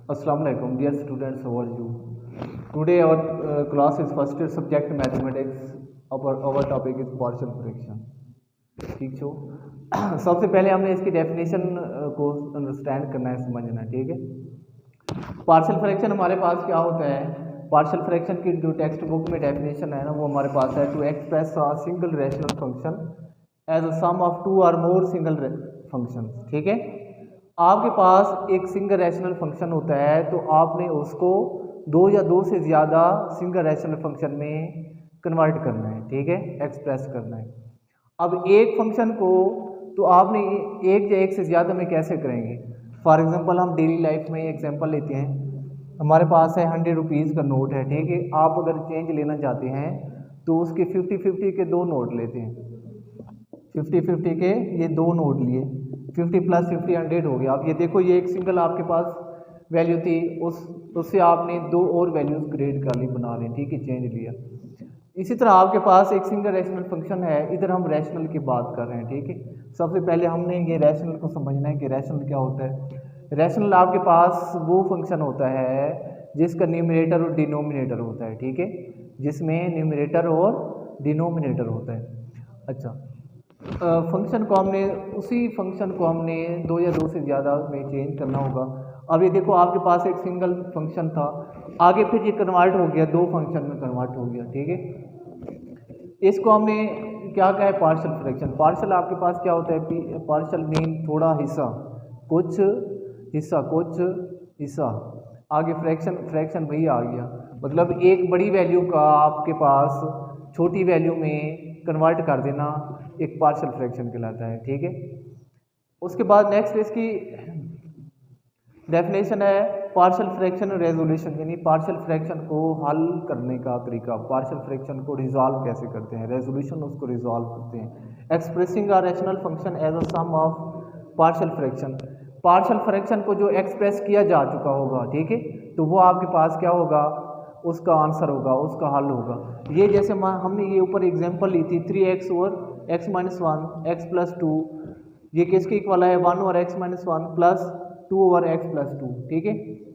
Assalamu alaikum, dear students. How are you? Today our class is first year subject mathematics. Our topic is partial fraction. ठीक हो। सबसे पहले हमें इसकी definition को अंडरस्टैंड करना है, समझना है। ठीक है, पार्शियल फ्रैक्शन हमारे पास क्या होता है। पार्शियल फ्रैक्शन की जो टेक्स्ट बुक में डेफिनेशन है ना, वो हमारे पास है to express a single rational function as a sum of two or more single function. ठीक है, आपके पास एक सिंगल रैशनल फंक्शन होता है तो आपने उसको दो या दो से ज़्यादा सिंगल रैशनल फंक्शन में कन्वर्ट करना है। ठीक है, एक्सप्रेस करना है। अब एक फंक्शन को तो आपने एक या एक से ज़्यादा में कैसे करेंगे। फॉर एग्जांपल हम डेली लाइफ में एग्जांपल लेते हैं। हमारे पास है 100 रुपीज़ का नोट है। ठीक है, आप अगर चेंज लेना चाहते हैं तो उसके 50-50 के दो नोट लेते हैं। 50-50 के ये दो नोट लिए, 50 + 50 100 हो गया। अब ये देखो, ये एक सिंगल आपके पास वैल्यू थी, उससे आपने दो और वैल्यूज क्रिएट कर ली, बना लें। ठीक है, चेंज लिया। इसी तरह आपके पास एक सिंगल रैशनल फंक्शन है। इधर हम रैशनल की बात कर रहे हैं। ठीक है, सबसे पहले हमने ये रैशनल को समझना है कि रैशनल क्या होता है। रैशनल आपके पास वो फंक्शन होता है जिसका न्यूमरेटर और डिनोमिनेटर होता है। ठीक है, जिसमें न्यूमरेटर और डिनोमिनेटर होता है। अच्छा, फंक्शन को हमने उसी फंक्शन को हमने दो या दो से ज़्यादा में चेंज करना होगा। अब ये देखो, आपके पास एक सिंगल फंक्शन था, आगे फिर ये कन्वर्ट हो गया, दो फंक्शन में कन्वर्ट हो गया। ठीक है, इसको हमने क्या कहा है, पार्शियल फ्रैक्शन। पार्शियल आपके पास क्या होता है, पार्शियल मीन थोड़ा हिस्सा, कुछ हिस्सा। आगे फ्रैक्शन, फ्रैक्शन वही आ गया, मतलब एक बड़ी वैल्यू का आपके पास छोटी वैल्यू में कन्वर्ट कर देना एक पार्शियल फ्रैक्शन कहलाता है। ठीक है, उसके बाद नेक्स्ट इसकी डेफिनेशन है पार्शियल फ्रैक्शन रेजोल्यूशन, यानी पार्शियल फ्रैक्शन को हल करने का तरीका। पार्शियल फ्रैक्शन को रिजॉल्व कैसे करते हैं, रेजोल्यूशन उसको रिजॉल्व करते हैं। Expressing a rational function as a sum of partial fraction. Partial fraction को जो एक्सप्रेस किया जा चुका होगा, ठीक है, तो वो आपके पास क्या होगा, उसका आंसर होगा, उसका हल होगा। ये जैसे हमने ये ऊपर एग्जांपल ली थी 3x और x - 1 x + 2, ये किसके इक्वल है, 1 और x - 1 प्लस 2 और x + 2। ठीक है,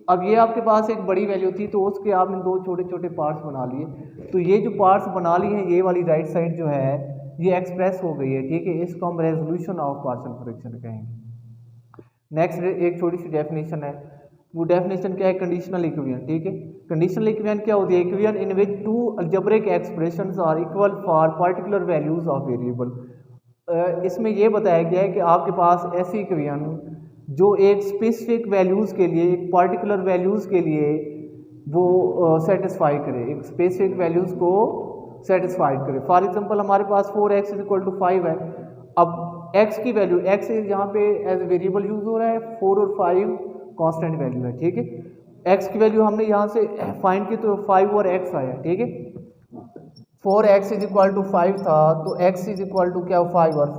अब ये आपके पास एक बड़ी वैल्यू थी तो उसके आपने दो छोटे छोटे पार्ट्स बना लिए। तो ये जो पार्ट्स बना लिए हैं, ये वाली राइट साइड जो है ये एक्सप्रेस हो गई है। ठीक है, इसको हम रेजोल्यूशन ऑफ पार्शियल फ्रैक्शन कहेंगे। नेक्स्ट एक छोटी सी डेफिनेशन है, वो डेफिनेशन क्या है, कंडीशनल इक्विवेलेंट। ठीक है, कंडीशनल इक्विवेलेंट क्या होती है, equivalent in which two algebraic expressions are equal for particular values of variable. इसमें यह बताया गया है कि आपके पास ऐसी इक्विवेलेंट जो एक स्पेसिफिक वैल्यूज़ के लिए, एक पर्टिकुलर वैल्यूज़ के लिए वो सेटिस्फाई करे, एक स्पेसिफिक वैल्यूज़ को सेटिस्फाइड करे। फॉर एग्जांपल हमारे पास 4x = 5 है। अब x की वैल्यू, x यहाँ पे एज ए वेरिएबल यूज हो रहा है, 4 और 5 कांस्टेंट वैल्यू है। ठीक है, x की वैल्यू हमने यहाँ से फाइंड की तो 5 और x आया। ठीक है, 4x = 5 था तो x = क्या, 5 और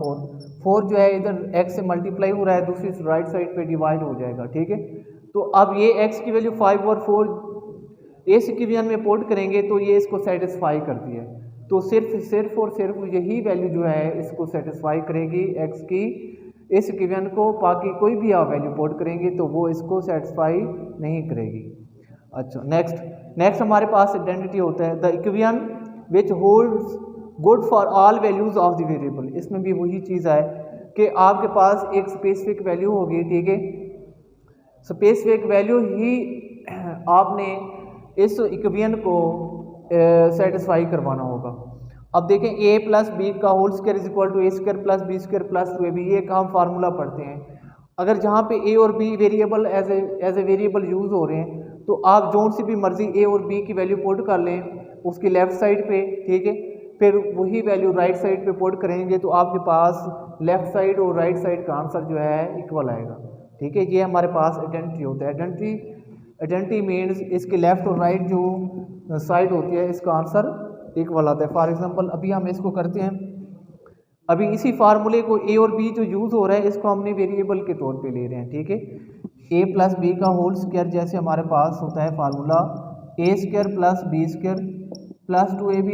4 जो है इधर x से मल्टीप्लाई हो रहा है, दूसरी राइट साइड पे डिवाइड हो जाएगा। ठीक है, तो अब ये x की वैल्यू 5 और 4 इस इक्विवेलेंट में पुट करेंगे तो ये इसको सेटिस्फाई करती है। तो सिर्फ और सिर्फ यही वैल्यू जो है इसको सेटिस्फाई करेगी x की, इस इक्विवेलेंट को। बाकी कोई भी आप वैल्यू पुट करेंगे तो वो इसको सेटिस्फाई नहीं करेगी। अच्छा, नेक्स्ट हमारे पास आइडेंटिटी होता है the equivalent which holds good for all values of the variable. इसमें भी वही चीज़ है कि आपके पास एक स्पेसिफिक वैल्यू होगी। ठीक है, स्पेसिफिक वैल्यू ही आपने इस इक्विवेलेंट को सेटिस्फाई करवाना होगा। अब देखें, a + b का whole square = a² + b² + 2ab, ये एक हम फार्मूला पढ़ते हैं। अगर जहाँ पे a और b variable as a variable use हो रहे हैं तो आप जो सी भी मर्जी a और b की वैल्यू पुट कर लें उसकी लेफ़्ट साइड पे। ठीक है, फिर वही वैल्यू राइट साइड पे पुट करेंगे तो आपके पास लेफ़्ट साइड और राइट साइड का आंसर जो है इक्वल आएगा। ठीक है, ये हमारे पास आइडेंटिटी होता है। आइडेंटिटी मीन्स इसके लेफ़्ट और राइट जो साइड होती है इसका आंसर इक्वल आता है। फॉर एग्जांपल अभी हम इसको करते हैं, अभी इसी फार्मूले को a और b जो यूज़ हो रहा है इसको हमने वेरिएबल के तौर पे ले रहे हैं। ठीक है, a + b का होल स्क्वायर जैसे हमारे पास होता है फार्मूला a² + b² + 2ab,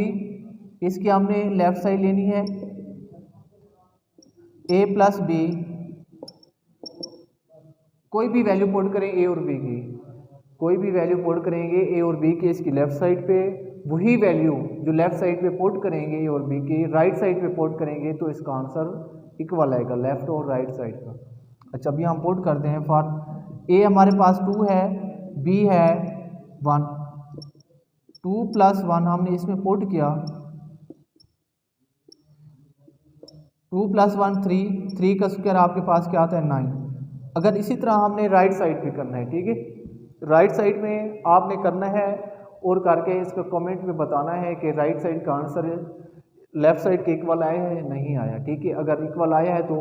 इसकी हमने लेफ़्ट साइड लेनी है a + b, कोई भी वैल्यू पुट करें a और b की, कोई भी वैल्यू पुट करेंगे ए और बी के इसकी लेफ़्ट साइड पे, वही वैल्यू जो लेफ़्ट साइड पे पुट करेंगे ए और बी के राइट साइड पे पुट करेंगे तो इसका आंसर इक्वल आएगा लेफ़्ट और राइट साइड का। अच्छा अभी हम पुट करते हैं फॉर ए हमारे पास 2 है, बी है 1, 2 + 1 हमने इसमें पुट किया, 2 + 1 3, 3 का स्क्वायर आपके पास क्या आता है 9। अगर इसी तरह हमने राइट साइड पे करना है, ठीक है, राइट साइड में आपने करना है और करके इसका कमेंट में बताना है कि राइट साइड का आंसर लेफ़्ट साइड के इक्वल आया है नहीं आया, ठीक है। अगर इक्वल आया है तो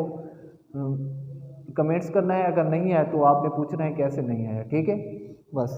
कमेंट्स करना है, अगर नहीं आया तो आपने पूछना है कैसे नहीं आया, ठीक है बस।